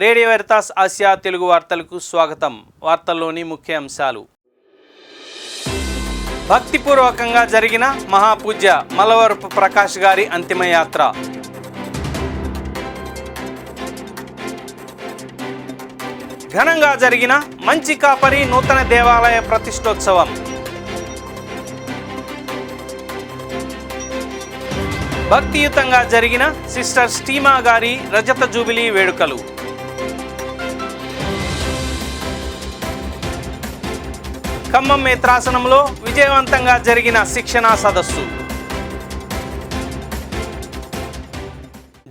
Radio Veritas Asia Telugu వార్తలకు స్వాగతం. వార్తల్లోని ముఖ్య అంశాలు. భక్తిపూర్వకంగా జరిగిన మహాపూజ్య మలవరపు ప్రకాష్ గారి అంతిమయాత్ర. ఘనంగా జరిగిన మంచి కాపరి నూతన దేవాలయ ప్రతిష్టోత్సవం. భక్తియుతంగా జరిగిన సిస్టర్ స్టీమా గారి రజత జూబిలీ వేడుకలు. ఖమ్మం మేత్రాసనంలో విజయవంతంగా జరిగిన శిక్షణా సదస్సు.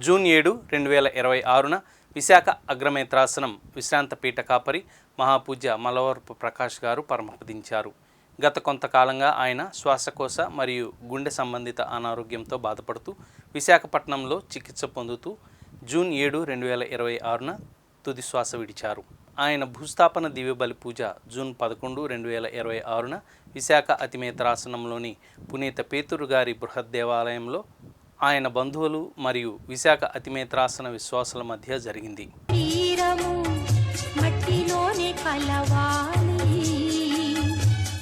జూన్ 7, 2026న విశాఖ అగ్రమేత్రాసనం విశ్రాంత పీఠ కాపరి మహాపూజ్య మలవరపు ప్రకాష్ గారు పరమపదించారు. గత కొంతకాలంగా ఆయన శ్వాసకోశ మరియు గుండె సంబంధిత అనారోగ్యంతో బాధపడుతూ విశాఖపట్నంలో చికిత్స పొందుతూ జూన్ 7, 2026న తుది శ్వాస విడిచారు. ఆయన భూస్థాపన దివ్యబలి పూజ జూన్ 11, 2026న విశాఖ అతిమేత్రాసనంలోని పునీత పేతురు గారి బృహత్ దేవాలయంలో ఆయన బంధువులు మరియు విశాఖ అతిమేత్రాసన విశ్వాసుల మధ్య జరిగింది.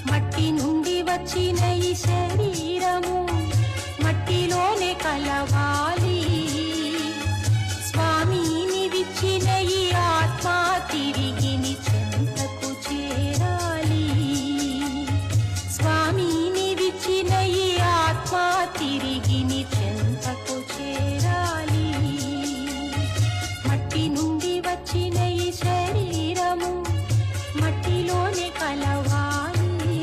మట్టి నుండి వచ్చిన ఈ శరీరము మట్టిలోనే కలవాలి. స్వామిని విచ్చిన ఈ ఆత్మ తిరిగి ని చెంతకు చేరాలి. స్వామిని విచ్చిన ఈ ఆత్మ తిరిగి ని చెంతకు చేరాలి. మట్టి నుండి వచ్చిన ఈ శరీరము మట్టిలోనే కలవాలి.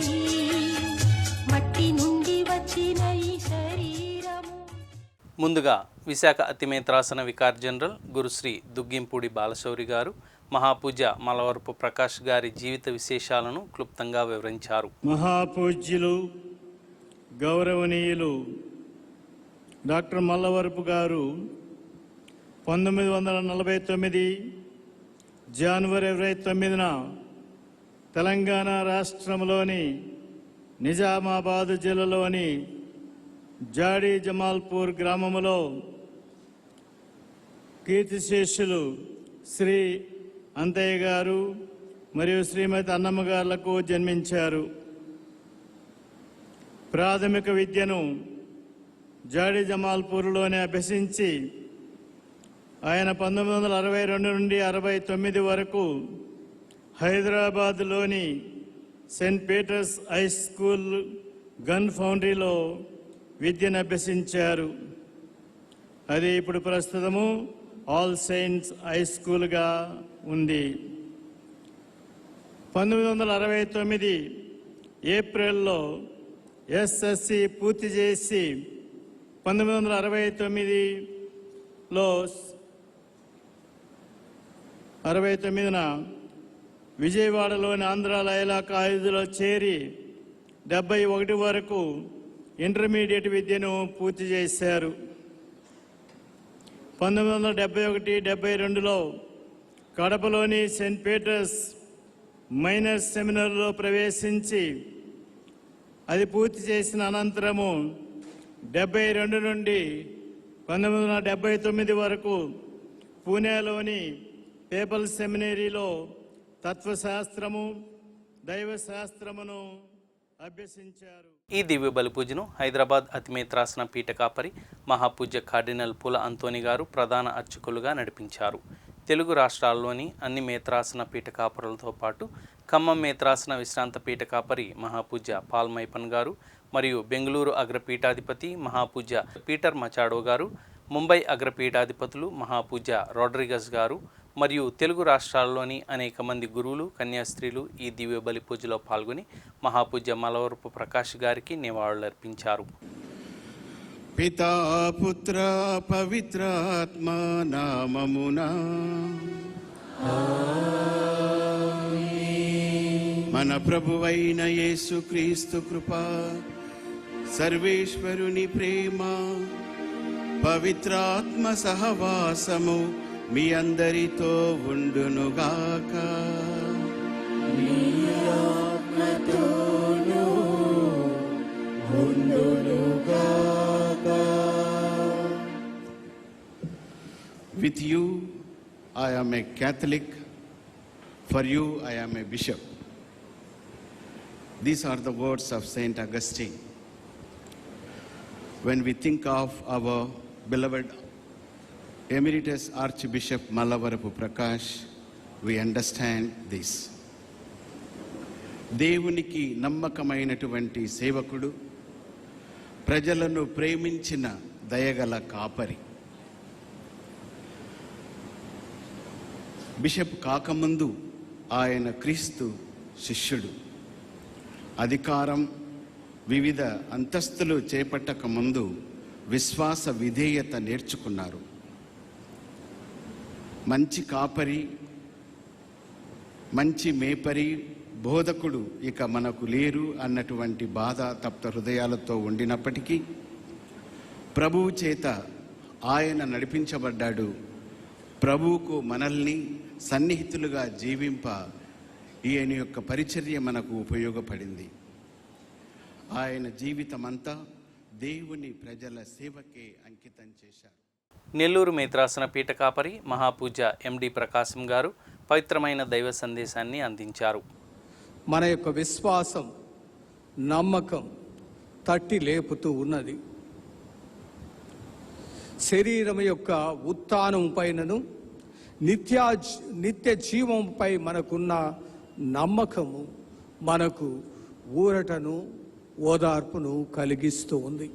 ముందుగా విశాఖ అతిమేత్రాసన వికార్ జనరల్ గురుశ్రీ దుగ్గింపూడి బాలశౌరి గారు మహాపూజ్య మలవరపు ప్రకాష్ గారి జీవిత విశేషాలను క్లుప్తంగా వివరించారు. మహాపూజ్యులు గౌరవనీయులు డాక్టర్ మల్లవరపు గారు 1949 జనవరి 29న తెలంగాణ రాష్ట్రంలోని నిజామాబాద్ జిల్లాలోని జాడి జమాల్పూర్ గ్రామంలో కీర్తిశేషులు శ్రీ అంతయ్య గారు మరియు శ్రీమతి అన్నమ్మ గారులకు జన్మించారు. ప్రాథమిక విద్యను జాడి జమాల్పూర్లోనే అభ్యసించి ఆయన 1962 నుండి 69 వరకు హైదరాబాద్లోని saint Peter's high school gun ఫౌండరీలో విద్యను అభ్యసించారు. అది ఇప్పుడు ప్రస్తుతము ఆల్ సెయింట్స్ హై స్కూల్గా ఉంది. 1969 ఏప్రిల్లో ఎస్ఎస్సి పూర్తి చేసి 1969న విజయవాడలోని ఆంధ్ర లైలా కాలేజీలో చేరి 71 వరకు ఇంటర్మీడియట్ విద్యను పూర్తి చేశారు. 1971-72లో కడపలోని సెయింట్ పీటర్స్ మైనర్స్ సెమినార్లో ప్రవేశించి అది పూర్తి చేసిన అనంతరము 72 నుండి 1979 వరకు పూణేలోని పేపల్ సెమినరీలో తత్వశాస్త్రము దైవశాస్త్రమును అభ్యసించారు. ఈ దివ్య బలి పూజను హైదరాబాద్ అతిమేత్రాసన పీఠ కాపరి మహాపూజ్య కార్డినల్ పుల అంతోని గారు ప్రధాన అర్చకులుగా నడిపించారు. తెలుగు రాష్ట్రాల్లోని అన్ని మేత్రాసన పీఠ కాపరులతో పాటు ఖమ్మం మేత్రాసన విశ్రాంత పీఠ కాపరి మహాపూజ్య పాల్ మైపన్ గారు మరియు బెంగళూరు అగ్రపీఠాధిపతి మహాపూజ్య పీటర్ మచాడో గారు, ముంబై అగ్రపీఠాధిపతులు మహాపూజ్య రోడ్రిగస్ గారు మరియు తెలుగు రాష్ట్రాల్లోని అనేక మంది గురువులు కన్యాస్త్రీలు ఈ దివ్య బలి పూజలో పాల్గొని మహాపూజ్య మలవరపు ప్రకాష్ గారికి నివాళులర్పించారు. పితా పుత్ర పవిత్రాత్మ నామమునా మన ప్రభువైన యేసుక్రీస్తు కృప, సర్వేశ్వరుని ప్రేమ, పవిత్రాత్మ సహవాసము మీ అందరితో ఉండునుగాక. With you I am a Catholic. For you, I am a bishop. These are the words of Saint Augustine. When we think of our beloved Emeritus Archbishop Malavarapu Prakash, we understand this. దేవునికి నమ్మకమైనటువంటి సేవకుడు, ప్రజలను ప్రేమించిన దయగల కాపరి. Bishop కాకముందు ఆయన క్రీస్తు శిష్యుడు. అధికారం, వివిధ అంతస్తులు చేపట్టక ముందు విశ్వాస విధేయత నేర్చుకున్నారు. మంచి కాపరి, మంచి మేపరి, బోధకుడు ఇక మనకు లేరు అన్నటువంటి బాధ తప్త హృదయాలతో ఉండినప్పటికీ ప్రభువు చేత ఆయన నడిపించబడ్డాడు. ప్రభువుకు మనల్ని సన్నిహితులుగా జీవింప ఈయన యొక్క పరిచర్య మనకు ఉపయోగపడింది. ఆయన జీవితమంతా దేవుని ప్రజల సేవకే అంకితం చేశారు. నెల్లూరు మేత్రాసన పీఠ కాపరి మహాపూజ్య ఎండి ప్రకాశం గారు పవిత్రమైన దైవ సందేశాన్ని అందించారు. మన యొక్క విశ్వాసం, నమ్మకం తట్టి లేపుతూ ఉన్నది. శరీరం యొక్క ఉత్థానం పైనను నిత్య జీవంపై మనకున్న నమ్మకము మనకు ఊరటను, ఓదార్పును కలిగిస్తూ ఉంది.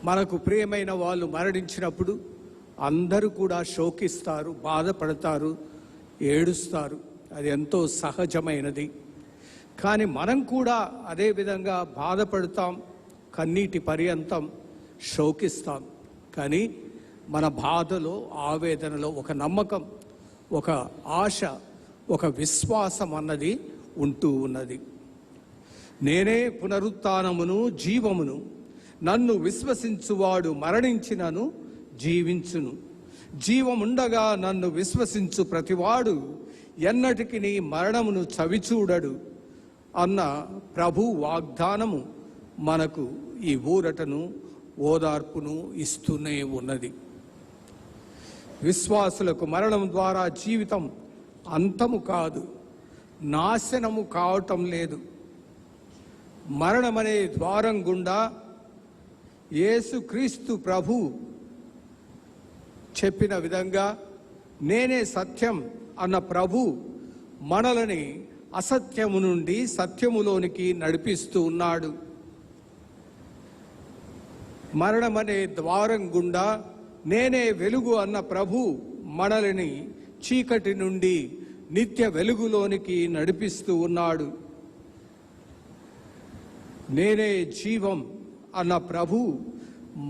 మనకు ప్రియమైన వాళ్ళు మరణించినప్పుడు అందరూ కూడా శోకిస్తారు, బాధపడతారు, ఏడుస్తారు. అది ఎంతో సహజమైనది. కానీ మనం కూడా అదే విధంగా బాధపడతాం, కన్నీటి పర్యంతం శోకిస్తాం. కానీ మన బాధలో, ఆవేదనలో ఒక నమ్మకం, ఒక ఆశ, ఒక విశ్వాసం అన్నది ఉంటూ ఉన్నది. నేనే పునరుత్థానమును జీవమును, నన్ను విశ్వసించువాడు మరణించినను జీవించును, జీవముండగా నన్ను విశ్వసించు ప్రతివాడు ఎన్నటికి నీ మరణమును చవిచూడడు అన్న ప్రభు వాగ్దానము మనకు ఈ ఊరటను, ఓదార్పును ఇస్తూనే ఉన్నది. విశ్వాసులకు మరణం ద్వారా జీవితం అంతము కాదు, నాశనము కావటం లేదు. మరణమనే ద్వారం గుండా యేసుక్రీస్తు ప్రభు చెప్పిన విధంగా నేనే సత్యం అన్న ప్రభు మనలని అసత్యము నుండి సత్యములోనికి నడిపిస్తూ ఉన్నాడు. మరణమనే ద్వారం గుండా నేనే వెలుగు అన్న ప్రభు మనల్ని చీకటి నుండి నిత్య వెలుగులోనికి నడిపిస్తూ ఉన్నాడు. నేనే జీవం అన్న ప్రభు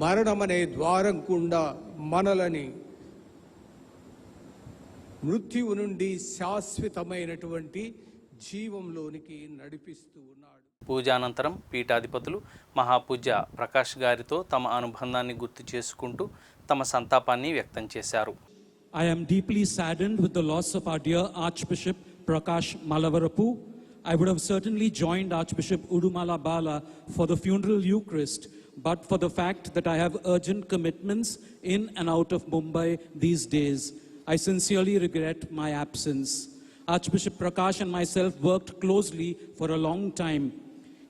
మరణమనే ద్వారం గుండా మనలని మృత్యువు నుండి శాశ్వతమైనటువంటి జీవంలోనికి నడిపిస్తూ ఉన్నాడు. పూజానంతరం పీఠాధిపతులు మహాపూజ్య ప్రకాష్ గారితో తమ అనుబంధాన్ని గుర్తు చేసుకుంటూ తమ సంతాపాన్ని వ్యక్తం చేశారు. I am deeply saddened with the loss of our dear Archbishop Prakash Malavarapu. I would have certainly joined Archbishop Udumala Bala for the funeral Eucharist, but for the fact that I have urgent commitments in and out of Mumbai these days, I sincerely regret my absence. Archbishop Prakash and myself worked closely for a long time.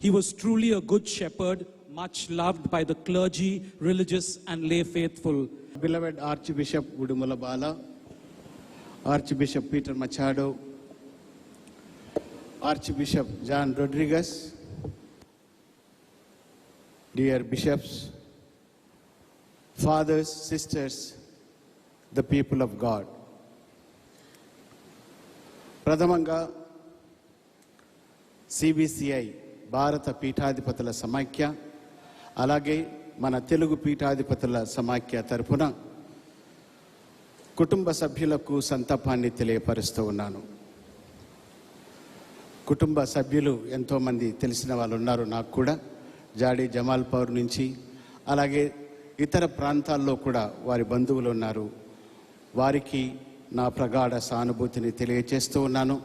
He was truly a good shepherd, much loved by the clergy, religious and lay faithful. Beloved Archbishop Udumala Bala, Archbishop Peter Machado, Archbishop John Rodriguez, dear bishops, fathers, sisters, the people of God. ప్రథమంగా CBCI భారత పీఠాధిపతుల సమాఖ్య, అలాగే మన తెలుగు పీఠాధిపతుల సమాఖ్య తరపున కుటుంబ సభ్యులకు సంతాపాన్ని తెలియపరుస్తూ ఉన్నాను. కుటుంబ సభ్యులు ఎంతోమంది తెలిసిన వాళ్ళు ఉన్నారు నాకు కూడా. జాడి జమాల్పూర్ నుంచి, అలాగే ఇతర ప్రాంతాల్లో కూడా వారి బంధువులు ఉన్నారు. వారికి నా ప్రగాఢ సానుభూతిని తెలియచేస్తూ ఉన్నాను.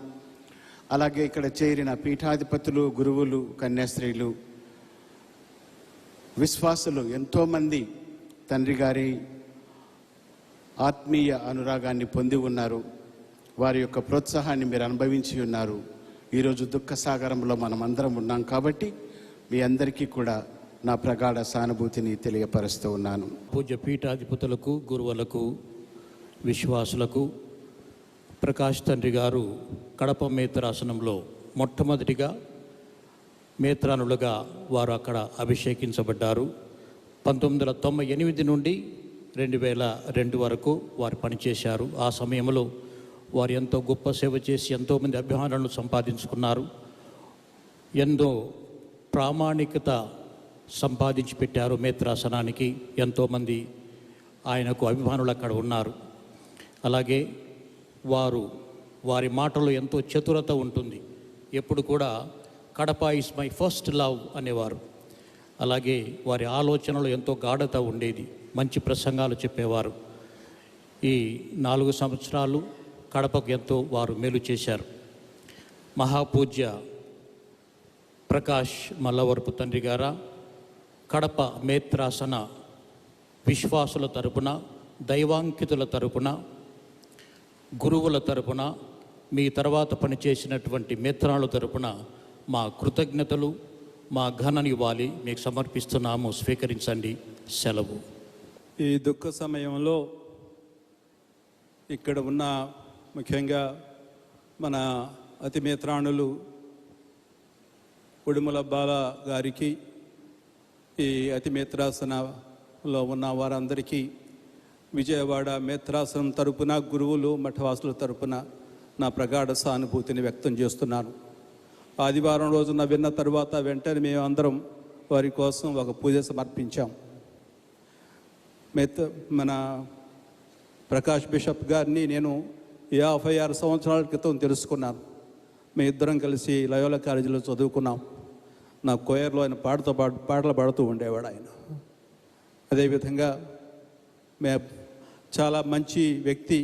అలాగే ఇక్కడ చేరిన పీఠాధిపతులు, గురువులు, కన్యాస్త్రీలు, విశ్వాసులు ఎంతోమంది తండ్రి గారి ఆత్మీయ అనురాగాన్ని పొంది ఉన్నారు. వారి యొక్క ప్రోత్సాహాన్ని మీరు అనుభవించి ఉన్నారు. ఈరోజు దుఃఖసాగరంలో మనమందరం ఉన్నాం కాబట్టి మీ అందరికీ కూడా నా ప్రగాఢ సానుభూతిని తెలియపరుస్తూ ఉన్నాను. పూజ్య పీఠాధిపతులకు, గురువులకు, విశ్వాసులకు ప్రకాష్ తండ్రి గారు కడప మేత్రాసనంలో మొట్టమొదటిగా మేత్రానులుగా వారు అక్కడ అభిషేకించబడ్డారు. 1998 నుండి 2002 వరకు వారు పనిచేశారు. ఆ సమయంలో వారు ఎంతో గొప్ప సేవ చేసి ఎంతోమంది అభిమానులను సంపాదించుకున్నారు. ఎంతో ప్రామాణికత సంపాదించి పెట్టారు మేత్రాసనానికి. ఎంతోమంది ఆయనకు అభిమానులు అక్కడ ఉన్నారు. అలాగే వారి మాటలో ఎంతో చతురత ఉంటుంది. ఎప్పుడు కూడా Kadapa is my first love అనేవారు. అలాగే వారి ఆలోచనలో ఎంతో గాఢత ఉండేది. మంచి ప్రసంగాలు చెప్పేవారు. ఈ 4 సంవత్సరాలు కడపకు ఎంతో వారు మేలు చేశారు. మహాపూజ్య ప్రకాష్ మల్లవరపు తండ్రి గారా, కడప మేత్రాసన విశ్వాసుల తరపున, దైవాంకితుల తరపున, గురువుల తరపున, మీ తర్వాత పనిచేసినటువంటి మేత్రాల తరపున మా కృతజ్ఞతలు, మా ఘన నివాళి మీకు సమర్పిస్తున్నాము. స్వీకరించండి. సెలవు. ఈ దుఃఖ సమయంలో ఇక్కడ ఉన్న ముఖ్యంగా మన అతిమిత్రాణులు ఉడుమల బాల గారికి, ఈ అతిమిత్రాసనలో ఉన్న వారందరికీ విజయవాడ మేత్రాసనం తరపున, గురువులు, మఠవాసుల తరపున నా ప్రగాఢ సానుభూతిని వ్యక్తం చేస్తున్నాను. ఆదివారం రోజున విన్న తర్వాత వెంటనే మేము అందరం వారి కోసం ఒక పూజ సమర్పించాం. మన ప్రకాష్ బిషప్ గారిని నేను 56 సంవత్సరాల క్రితం తెలుసుకున్నాను. మేము ఇద్దరం కలిసి లయోలా కాలేజీలో చదువుకున్నాం. నా కోయర్లో ఆయన పాటలు పాడుతూ ఉండేవాడు ఆయన. అదేవిధంగా చాలా మంచి వ్యక్తి,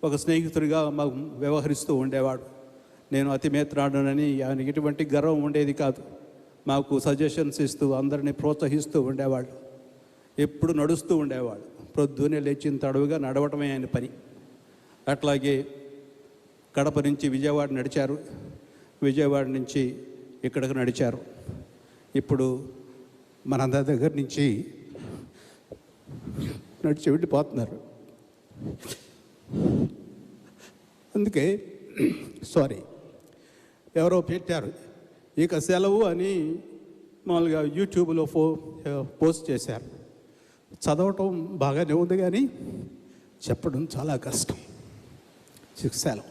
ఒక స్నేహితుడిగా మాకు వ్యవహరిస్తూ ఉండేవాడు. నేను అతిమిత్రాడునని ఆయనకి ఎటువంటి గర్వం ఉండేది కాదు. మాకు సజెషన్స్ ఇస్తూ అందరినీ ప్రోత్సహిస్తూ ఉండేవాడు. ఎప్పుడు నడుస్తూ ఉండేవాడు. ప్రొద్దునే లేచిన తడవుగా నడవటమే ఆయన పని. అట్లాగే కడప నుంచి విజయవాడ నడిచారు, విజయవాడ నుంచి ఇక్కడికి నడిచారు. ఇప్పుడు మనందరి దగ్గర నుంచి నడిచి వెళ్ళిపోతున్నారు. అందుకే ఎవరో పెట్టారు ఇక సెలవు అని మామూలుగా యూట్యూబ్లో పోస్ట్ చేశారు. చదవటం బాగానే ఉంది కానీ చెప్పడం చాలా కష్టం. సెలవు.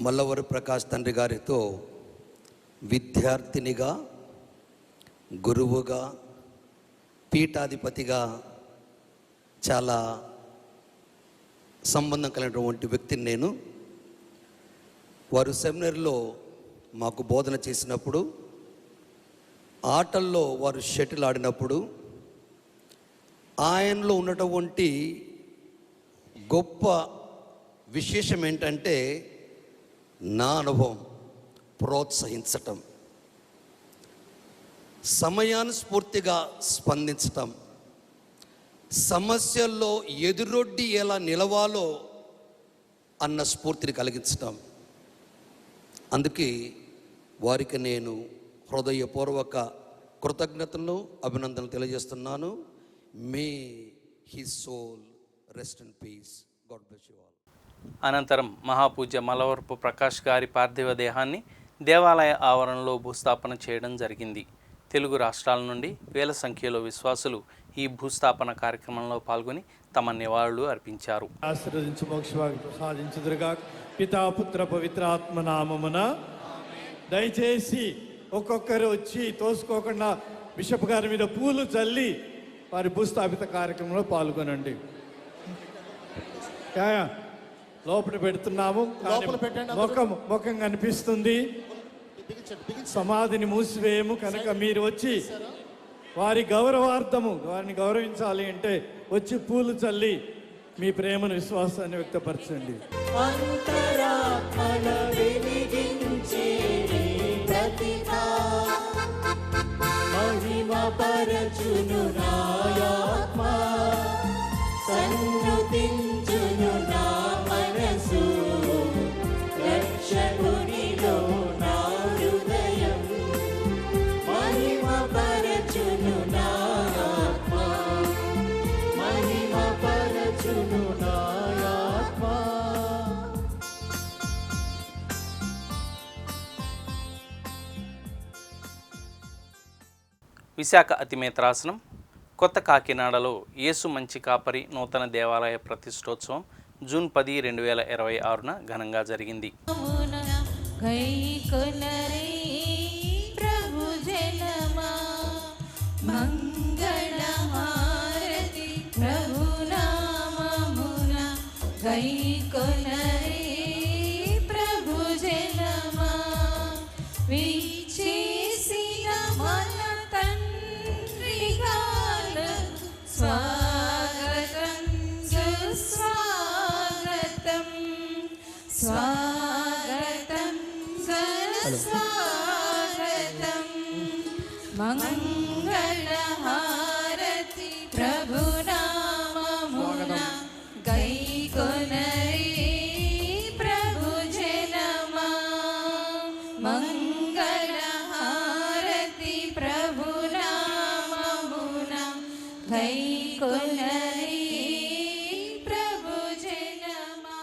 మల్లవరి ప్రకాష్ తండ్రి గారితో విద్యార్థినిగా, గురువుగా, పీఠాధిపతిగా చాలా సంబంధం కలిగినటువంటి వ్యక్తిని నేను. వారు సెమినరీలో మాకు బోధన చేసినప్పుడు, ఆటల్లో వారు షటిల్ ఆడినప్పుడు ఆయనలో ఉన్నటువంటి గొప్ప విశేషం ఏంటంటే నా అనుభవం ప్రోత్సహించటం, సమయానుస్ఫూర్తిగా స్పందించటం, సమస్యల్లో ఎదురొడ్డి ఎలా నిలవాలో అన్న స్ఫూర్తిని కలిగించటం. అందుకే వారికి నేను హృదయపూర్వక కృతజ్ఞతలు, అభినందనలు తెలియజేస్తున్నాను. May his soul rest in peace. God bless you all. అనంతరం మహాపూజ్య మల్లవరపు ప్రకాష్ గారి పార్థివ దేహాన్ని దేవాలయ ఆవరణలో భూస్థాపన చేయడం జరిగింది. తెలుగు రాష్ట్రాల నుండి వేల సంఖ్యలో విశ్వాసులు ఈ భూస్థాపన కార్యక్రమంలో పాల్గొని తమ నివాళులు అర్పించారు. ఆశీర్వదించి మోక్షభాగ్యం ప్రసాదించుదురుగా. పితా, పుత్ర, పవిత్ర ఆత్మ నామమున. దయచేసి ఒక్కొక్కరు వచ్చి తోసుకోకుండా బిషప్ గారి మీద పూలు చల్లి వారి భూస్థాపిత కార్యక్రమంలో పాల్గొనండి. లోపల పెడుతున్నాము. ముఖం కనిపిస్తుంది. సమాధిని మూసివేయము కనుక మీరు వచ్చి వారి గౌరవార్థము, వారిని గౌరవించాలి అంటే వచ్చి పూలు చల్లి మీ ప్రేమను, విశ్వాసాన్ని వ్యక్తపరచండి. మహిమ పరచును నాయాత్మ. విశాఖ అతిమేత్రాసనం, కొత్త కాకినాడలో యేసు మంచి కాపరి నూతన దేవాలయ ప్రతిష్టోత్సవం జూన్ 10, 2026న ఘనంగా జరిగింది. మంగళహారతి ప్రభు నామమున గైకొనరి ప్రభు జనమా. మంగళహారతి ప్రభు నామమున గైకొనరి ప్రభు జనమా.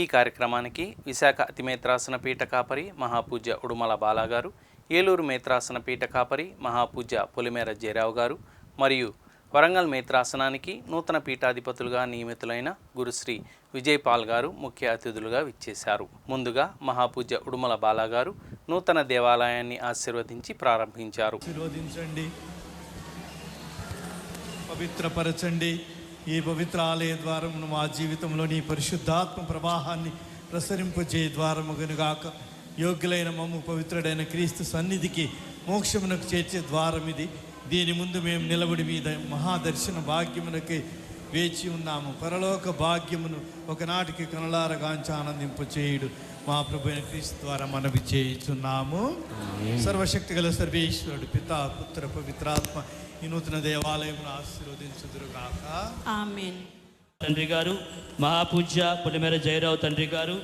ఈ కార్యక్రమానికి విశాఖ అతిమేత్రాసన పీఠ కాపరి మహాపూజ్య ఉడుమల బాలాగారు, ఏలూరు మేత్రాసన పీఠ కాపరి మహాపూజ్య పొలిమేర జయరావు గారు మరియు వరంగల్ మేత్రాసనానికి నూతన పీఠాధిపతులుగా నియమితులైన గురుశ్రీ విజయపాల్ గారు ముఖ్య అతిథులుగా విచ్చేశారు. ముందుగా మహాపూజ్య ఉడుమల బాలాగారు నూతన దేవాలయాన్ని ఆశీర్వదించి ప్రారంభించారు. ఆశీర్వదించండి, పవిత్రపరచండి. ఈ పవిత్ర ఆలయ ద్వారమును మా జీవితంలో నీ పరిశుద్ధాత్మ ప్రవాహాన్ని ప్రసరింపజే ద్వారముగనుగాక. యోగ్యులైన మమ్ము పవిత్రుడైన క్రీస్తు సన్నిధికి మోక్షమునకు చేర్చే ద్వారం ఇది. దీని ముందు మేము నిలబడి మీద మహాదర్శన భాగ్యమునకి వేచి ఉన్నాము. పరలోక భాగ్యమును ఒకనాటికి కనులారగాంచి ఆనందింపచేయుడు మా ప్రభు అయిన క్రీస్తు ద్వారా మనవి చేయుచున్నాము. సర్వశక్తి గల సర్వేశ్వరుడు పితా పుత్ర పవిత్రాత్మ ఈ నూతన దేవాలయమును ఆశీర్వదించుదురుగాక. ఆమేన్. తండ్రి గారు, మహాపూజ్య పొలిమేర జయరావు తండ్రి గారు,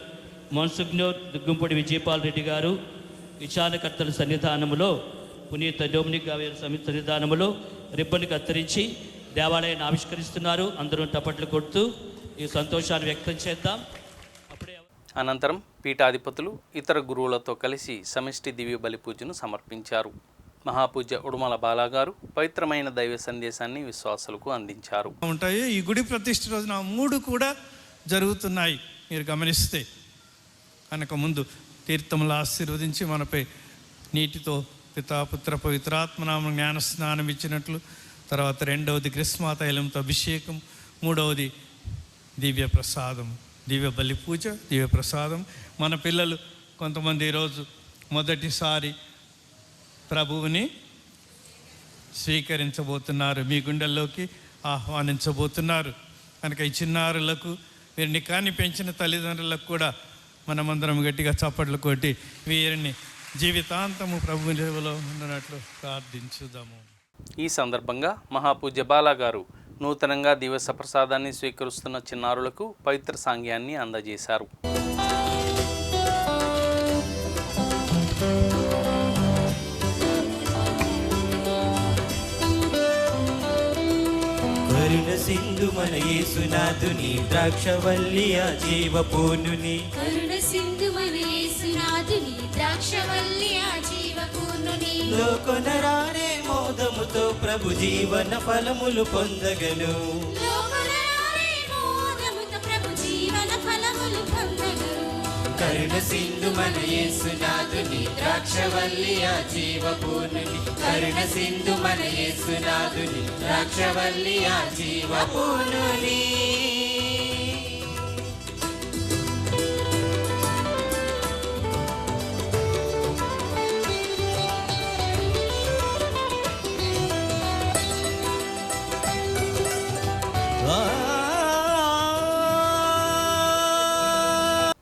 మోన్సుగ్నోర్ దుగ్గుంపూడి విజయపాల్ రెడ్డి గారు విచారణకర్తల సన్నిధానములో, పునీత డొమినిక్ గారి సన్నిధానములో రిబ్బన్ కత్తిరించి దేవాలయాన్ని ఆవిష్కరిస్తున్నారు. అందరూ టపట్లు కొడుతూ ఈ సంతోషాన్ని వ్యక్తం చేద్దాం. అనంతరం పీఠాధిపతులు ఇతర గురువులతో కలిసి సమిష్టి దివ్య బలి పూజను సమర్పించారు. మహాపూజ్య ఉడుమల బాలాగారు పవిత్రమైన దైవ సందేశాన్ని విశ్వాసులకు అందించారు. ఉంటాయి ఈ గుడి ప్రతిష్ఠ రోజున 3 కూడా జరుగుతున్నాయి. మీరు గమనిస్తే కనుక ముందు తీర్థములు ఆశీర్వదించి మనపై నీటితో పితాపుత్ర పవిత్రాత్మనామ జ్ఞాన స్నానం ఇచ్చినట్లు, తర్వాత 2వది గ్రీష్మ తైలంతో అభిషేకం, 3వది దివ్య ప్రసాదం, దివ్య బలి పూజ, దివ్య ప్రసాదం. మన పిల్లలు కొంతమంది ఈరోజు మొదటిసారి ప్రభువుని స్వీకరించబోతున్నారు, మీ గుండెల్లోకి ఆహ్వానించబోతున్నారు. కనుక ఈ చిన్నారులకు, వీరిని కాని పెంచిన తల్లిదండ్రులకు కూడా మనమందరం గట్టిగా చప్పట్లు కొట్టి వీరిని జీవితాంతము ప్రభు సేవలో ఉన్నట్లు ప్రార్థించుదాము. ఈ సందర్భంగా మహాపూజ్య బాలాగారు నూతనంగా దివ్య సప్రసాదాన్ని స్వీకరిస్తున్న చిన్నారులకు పవిత్ర సాంగ్యాన్ని అందజేశారు. కరుణ సింధు మన యేసునాథుని ద్రాక్షవల్లి ఆ జీవపూర్ణుని, కరుణ సింధు మన యేసునాథుని ద్రాక్షవల్లి ఆ జీవపూర్ణుని, లోకొనరారే మోదముతో ప్రభు జీవన ఫలములు పొందగను, లోకరారే మోదముతో ప్రభు జీవన ఫలములు పొందగను. కరుణ సింధు మన యేసునాథుని ద్రాక్షవల్లి ఆ జీవపూర్ణుని, కరుణ సింధు మన యేసునాథుని ద్రాక్షవల్లి ఆ జీవపూర్ణుని.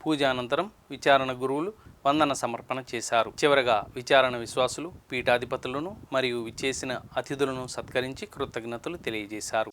పూజ అనంతరం విచారణ గురువులు వందన సమర్పణ చేశారు. చివరగా విచారణ విశ్వాసులు పీఠాధిపతులను మరియు విచ్చేసిన అతిథులను సత్కరించి కృతజ్ఞతలు తెలియజేశారు.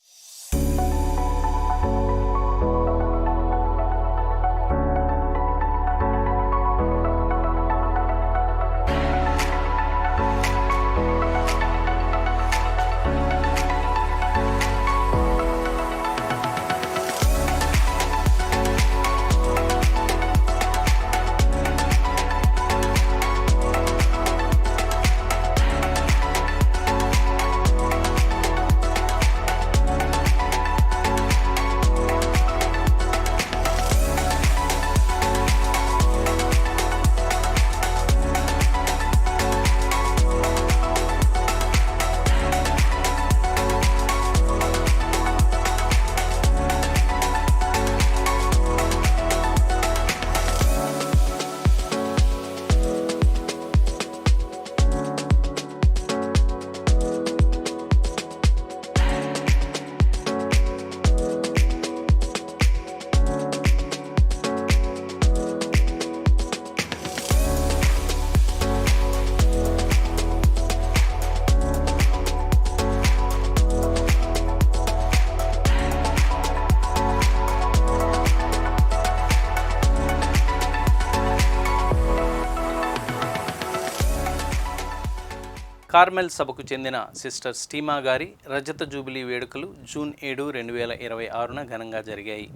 కార్మెల్ సభకు చెందిన సిస్టర్ స్టీమా గారి రజత జూబిలీ వేడుకలు జూన్ 7, 2026న ఘనంగా జరిగాయి.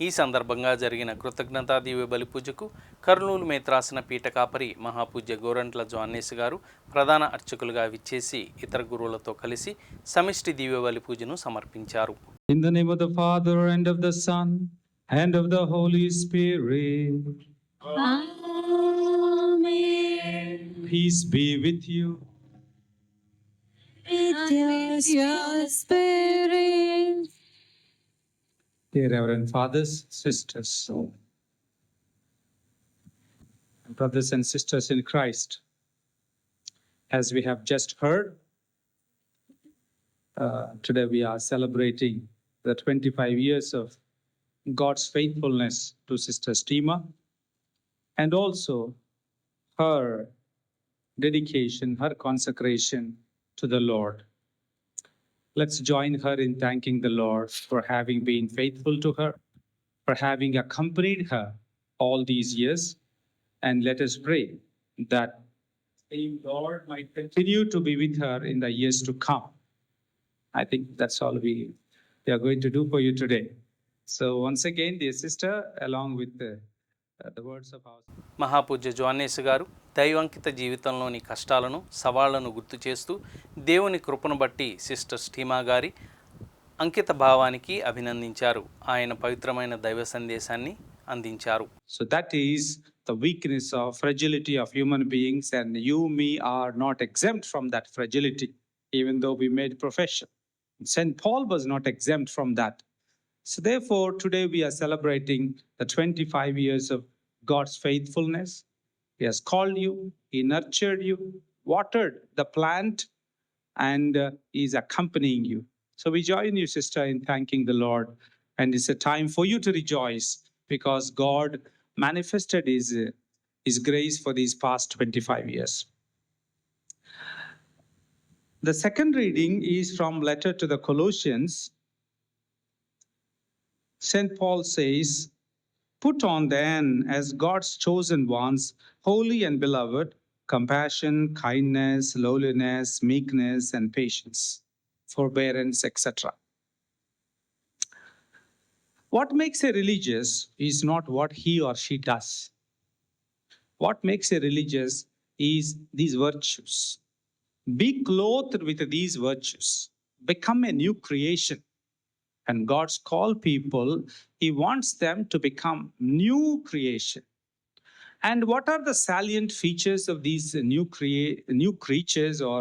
ఈ సందర్భంగా జరిగిన కృతజ్ఞతా దివ్య బలి పూజకు కర్నూలు మేత్రాసన పీఠ కాపరి మహాపూజ్య గోరంట్ల జోన్నేస్ గారు ప్రధాన అర్చకులుగా విచ్చేసి ఇతర గురువులతో కలిసి సమిష్టి దివ్య బలి పూజను సమర్పించారు. In the name of the Father and of the Son and of the Holy Spirit. Amen. Peace be with you. With your spirit. Dear Reverend Fathers, Sisters, brothers and sisters in Christ, as we have just heard, today we are celebrating the 25 years of God's faithfulness to Sister Stima and also her dedication, her consecration to the Lord. Let's join her in thanking the Lord for having been faithful to her, for having accompanied her all these years. And let us pray that the Lord might continue to be with her in the years to come. I think that's all we are going to do for you today. So once again, dear sister, along with the words of our మహాపూజ్య జోన్నేస్ గారు దైవాంకిత జీవితంలోని కష్టాలను సవాళ్లను గుర్తు చేస్తూ దేవుని కృపను బట్టి sister స్టీమా గారి అంకిత భావానికి అభినందించారు. ఆయన పవిత్రమైన దైవ సందేశాన్ని అందించారు. So that is the weakness of fragility of human beings, and you, me are not exempt from that fragility, even though we made profession. St. Paul was not exempt from that. So therefore, today we are celebrating the 25 years of God's faithfulness. He has called you, He nurtured you, watered the plant, and He is accompanying you. So we join you, sister, in thanking the Lord. And it's a time for you to rejoice because God manifested His grace for these past 25 years. The second reading is from letter to the Colossians. St. Paul says, "Put on then, as God's chosen ones, holy and beloved, compassion, kindness, lowliness, meekness, and patience, forbearance, etc." What makes a religious is not what he or she does. What makes a religious is these virtues. Be clothed with these virtues. Become a new creation. And God's called people, He wants them to become new creation. And what are the salient features of these new creatures or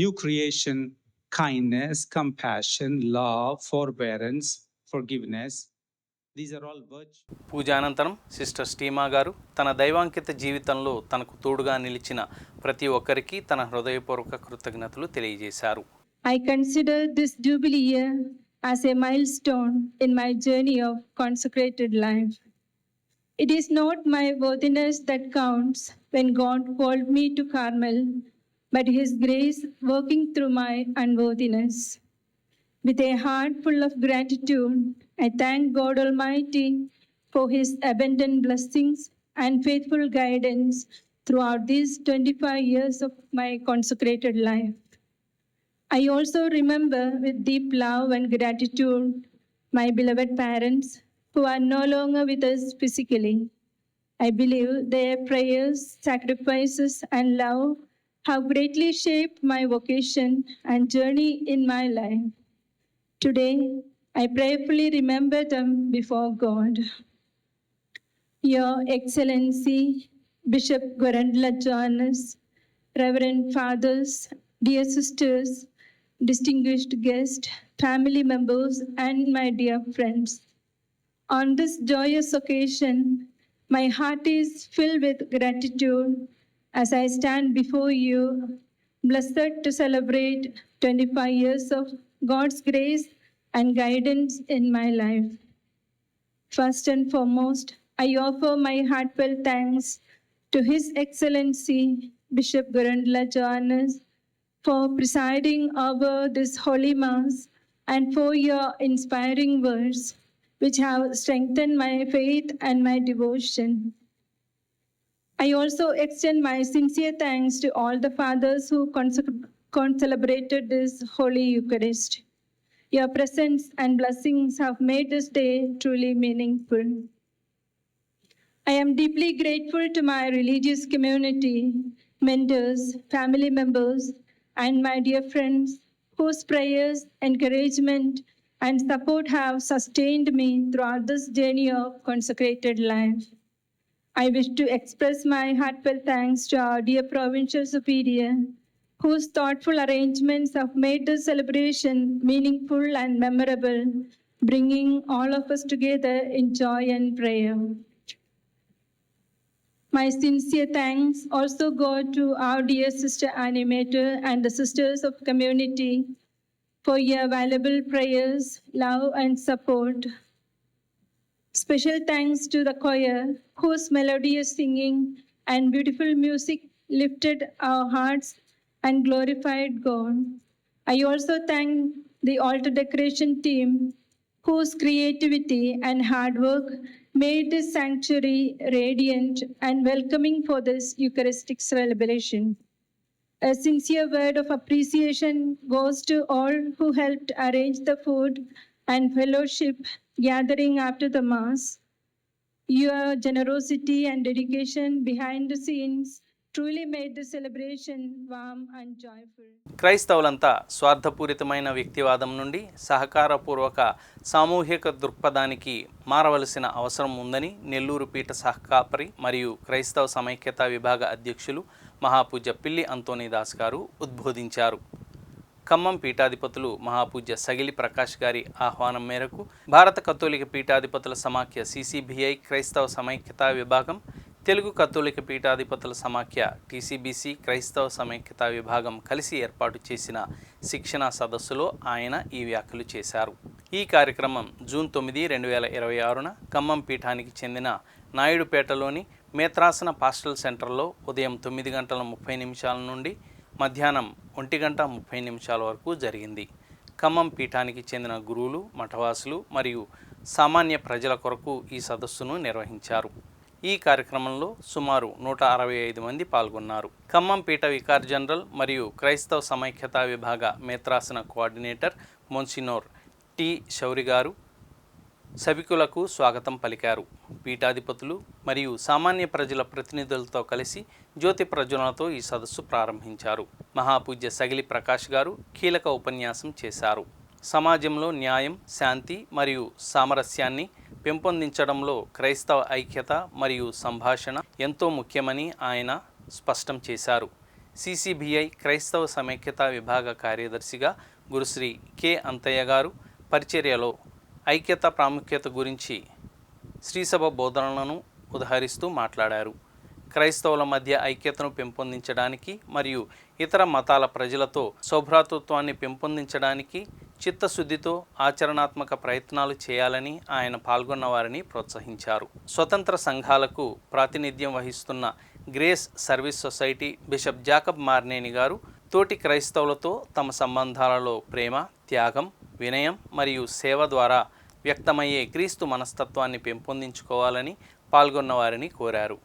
new creation? Kindness, compassion, love, forbearance, forgiveness. These are all virtues. పూజానంతరం sister స్టీమా గారు తన దైవాంకిత జీవితంలో తనకు తోడుగా నిలిచిన ప్రతి ఒక్కరికి తన హృదయపూర్వక కృతజ్ఞతలు తెలియజేశారు. I consider this jubilee year as a milestone in my journey of consecrated life. It is not my worthiness that counts when God called me to Carmel, but His grace working through my unworthiness. With a heart full of gratitude, I thank God Almighty for His abundant blessings and faithful guidance throughout these 25 years of my consecrated life. I also remember with deep love and gratitude my beloved parents who are no longer with us physically. I believe their prayers, sacrifices, and love have greatly shaped my vocation and journey in my life. Today, I prayerfully remember them before God. Your Excellency, Bishop Gorandla Johannes, Reverend Fathers, dear sisters, distinguished guests, family members, and my dear friends. On this joyous occasion, my heart is filled with gratitude as I stand before you, blessed to celebrate 25 years of God's grace and guidance in my life. First and foremost, I offer my heartfelt thanks to His Excellency Bishop Gorandla Johannes for presiding over this Holy Mass and for your inspiring words, which have strengthened my faith and my devotion. I also extend my sincere thanks to all the fathers who celebrated this Holy Eucharist. Your presence and blessings have made this day truly meaningful. I am deeply grateful to my religious community, mentors, family members, and my dear friends whose prayers, encouragement, and support have sustained me throughout this journey of consecrated life. I wish to express my heartfelt thanks to our dear Provincial Superior, whose thoughtful arrangements have made this celebration meaningful and memorable, bringing all of us together in joy and prayer. My sincere thanks also go to our dear Sister Animator and the Sisters of Community for your valuable prayers, love, and support. Special thanks to the choir, whose melodious singing and beautiful music lifted our hearts and glorified God. I also thank the altar decoration team, whose creativity and hard work made this sanctuary radiant and welcoming for this Eucharistic celebration. A sincere word of appreciation goes to all who helped arrange the food and fellowship gathering after the Mass. Your generosity and dedication behind the scenes truly made the celebration warm and joyful. క్రైస్తవులంతా స్వార్థపూరితమైన వ్యక్తివాదం నుండి సహకారపూర్వక సామూహిక దృక్పథానికి మారవలసిన అవసరం ఉందని నెల్లూరు పీఠ సహకాపరి మరియు క్రైస్తవ సమైక్యతా విభాగ అధ్యక్షులు మహాపూజ్య పిల్లి అంతోనీదాస్ గారు ఉద్బోధించారు. ఖమ్మం పీఠాధిపతులు మహాపూజ్య సగిలి ప్రకాష్ గారి ఆహ్వానం మేరకు భారత కథోలిక పీఠాధిపతుల సమాఖ్య CCBI క్రైస్తవ సమైక్యతా విభాగం, తెలుగు కథోలిక పీఠాధిపతుల సమాఖ్య TCBC క్రైస్తవ సమైక్యతా విభాగం కలిసి ఏర్పాటు చేసిన శిక్షణా సదస్సులో ఆయన ఈ వ్యాఖ్యలు చేశారు. ఈ కార్యక్రమం జూన్ 9, 2026న ఖమ్మం పీఠానికి చెందిన నాయుడుపేటలోని మేత్రాసన పాస్టల్ సెంటర్లో ఉదయం 9:30 నుండి మధ్యాహ్నం 1:30 వరకు జరిగింది. ఖమ్మం పీఠానికి చెందిన గురువులు, మఠవాసులు మరియు సామాన్య ప్రజల కొరకు ఈ సదస్సును నిర్వహించారు. ఈ కార్యక్రమంలో సుమారు 165 మంది పాల్గొన్నారు. ఖమ్మం పీఠ వికార్ జనరల్ మరియు క్రైస్తవ సమైక్యతా విభాగ మేత్రాసన కోఆర్డినేటర్ మొన్సినోర్ టి శౌరి గారు సభికులకు స్వాగతం పలికారు. పీఠాధిపతులు మరియు సామాన్య ప్రజల ప్రతినిధులతో కలిసి జ్యోతి ప్రజ్వలనతో ఈ సదస్సు ప్రారంభించారు. మహాపూజ్య సగిలి ప్రకాష్ గారు కీలక ఉపన్యాసం చేశారు. సమాజంలో న్యాయం, శాంతి మరియు సామరస్యాన్ని పెంపొందించడంలో క్రైస్తవ ఐక్యత మరియు సంభాషణ ఎంతో ముఖ్యమని ఆయన స్పష్టం చేశారు. CCBI క్రైస్తవ సమైక్యతా విభాగ కార్యదర్శిగా గురుశ్రీ కె అంతయ్య గారు పరిచర్యలో ఐక్యత ప్రాముఖ్యత గురించి శ్రీసభ బోధనలను ఉదహరిస్తూ మాట్లాడారు. క్రైస్తవుల మధ్య ఐక్యతను పెంపొందించడానికి మరియు ఇతర మతాల ప్రజలతో సౌభ్రాతృత్వాన్ని పెంపొందించడానికి చిత్తశుద్ధితో ఆచరణాత్మక ప్రయత్నాలు చేయాలని ఆయన పాల్గొన్న వారిని ప్రోత్సహించారు. స్వతంత్ర సంఘాలకు ప్రాతినిధ్యం వహిస్తున్న grace service society bishop Jacob Marneni గారు తోటి క్రైస్తవులతో తమ సంబంధాలలో ప్రేమ, త్యాగం, వినయం మరియు సేవ ద్వారా వ్యక్తమయ్యే క్రీస్తు మనస్తత్వాన్ని పెంపొందించుకోవాలని పాల్గొన్న వారిని కోరారు.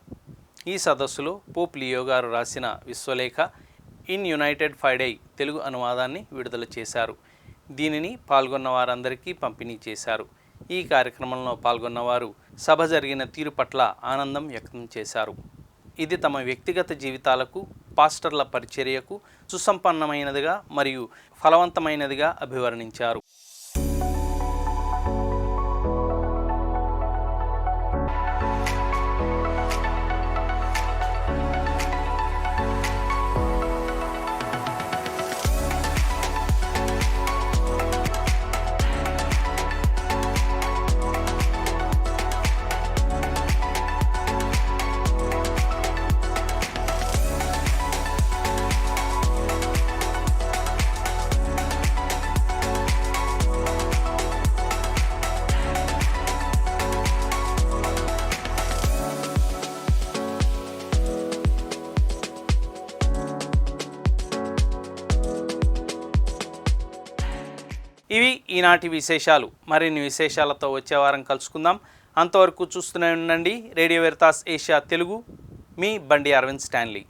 ఈ సదస్సులో పోప్ లియో గారు రాసిన విశ్వలేఖ ఇన్ యునైటెడ్ ఫైడై తెలుగు అనువాదాన్ని విడుదల చేశారు. దీనిని పాల్గొన్న వారందరికీ పంపిణీ చేశారు. ఈ కార్యక్రమంలో పాల్గొన్నవారు సభ జరిగిన తీరు పట్ల ఆనందం వ్యక్తం చేశారు. ఇది తమ వ్యక్తిగత జీవితాలకు, పాస్టర్ల పరిచర్యకు సుసంపన్నమైనదిగా మరియు ఫలవంతమైనదిగా అభివర్ణించారు. ఇవి ఈనాటి విశేషాలు. మరిన్ని విశేషాలతో వచ్చే వారం కలుసుకుందాం. అంతవరకు చూస్తూనే ఉండండి రేడియో వెరితాస్ ఏషియా తెలుగు. మీ బండి అరవింద్ స్టాన్లీ.